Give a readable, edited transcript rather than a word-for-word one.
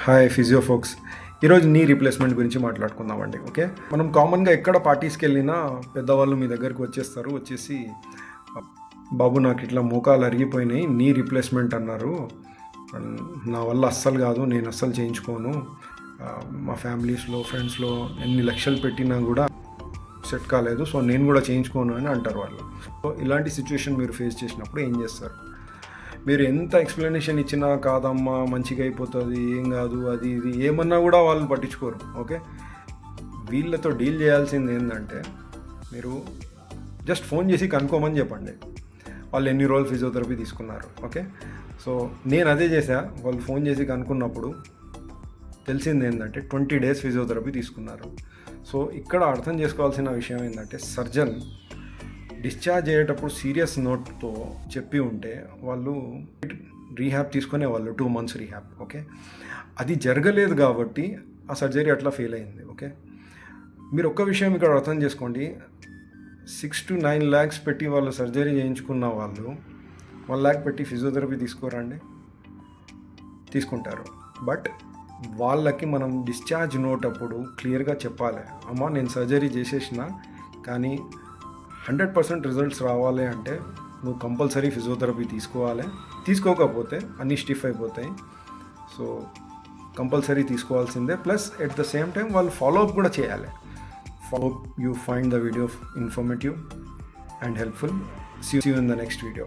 Hi physio folks. ఈరోజు knee replacement గురించి మాట్లాడుకుందామండి. ఓకే, మనం కామన్గా ఎక్కడ పార్టీస్కి వెళ్ళినా పెద్దవాళ్ళు మీ దగ్గరికి వచ్చేసి బాబు నాకు ఇట్లా మోకాలు అరిగిపోయినాయి, నీ రీప్లేస్మెంట్ అన్నారు, నా వల్ల అస్సలు కాదు, నేను అస్సలు చేయించుకోను, మా ఫ్యామిలీస్లో ఫ్రెండ్స్లో ఎన్ని లక్షలు పెట్టినా కూడా సెట్ కాలేదు, సో నేను కూడా చేయించుకోను అని అంటారు వాళ్ళు. సో ఇలాంటి సిచ్యువేషన్ మీరు ఫేస్ చేసినప్పుడు ఏం చేస్తారు? మీరు ఎంత ఎక్స్ప్లెనేషన్ ఇచ్చినా కాదమ్మా మంచిగా అయిపోతుంది, ఏం కాదు, అది ఇది ఏమన్నా కూడా వాళ్ళు పట్టించుకోరు. ఓకే, వీళ్ళతో డీల్ చేయాల్సింది ఏంటంటే మీరు జస్ట్ ఫోన్ చేసి కనుక్కోమని చెప్పండి వాళ్ళు ఎన్ని రోజులు ఫిజియోథెరపీ తీసుకున్నారు. ఓకే, సో నేను అదే చేశా. వాళ్ళు ఫోన్ చేసి కనుక్కున్నప్పుడు తెలిసింది ఏంటంటే 20 days ఫిజియోథెరపీ తీసుకున్నారు. సో ఇక్కడ అర్థం చేసుకోవాల్సిన విషయం ఏంటంటే సర్జన్ డిశ్చార్జ్ అయ్యేటప్పుడు సీరియస్ నోట్తో చెప్పి ఉంటే వాళ్ళు రీహాబ్ తీసుకునే వాళ్ళు 2 months రీహాబ్. ఓకే, అది జరగలేదు కాబట్టి ఆ సర్జరీ అట్లా ఫెయిల్ అయింది. ఓకే, మీరు ఒక్క విషయం ఇక్కడ అర్థం చేసుకోండి, 6 to 9 lakhs పెట్టి వాళ్ళు సర్జరీ చేయించుకున్న వాళ్ళు 1 lakh పెట్టి ఫిజియోథెరపీ తీసుకోరండి? తీసుకుంటారు. బట్ వాళ్ళకి మనం డిశ్చార్జ్ నోట్ అప్పుడు క్లియర్గా చెప్పాలి, అమ్మా నేను సర్జరీ చేసేసిన కానీ 100% రిజల్ట్స్ రావాలి అంటే నువ్వు కంపల్సరీ ఫిజియోథెరపీ తీసుకోవాలి, తీసుకోకపోతే అన్నీ స్టిఫ్ అయిపోతాయి, సో కంపల్సరీ తీసుకోవాల్సిందే. Plus at the same time వాళ్ళు ఫాలోఅప్ కూడా చేయాలి. Hope you find the video informative and helpful. See you in the next video.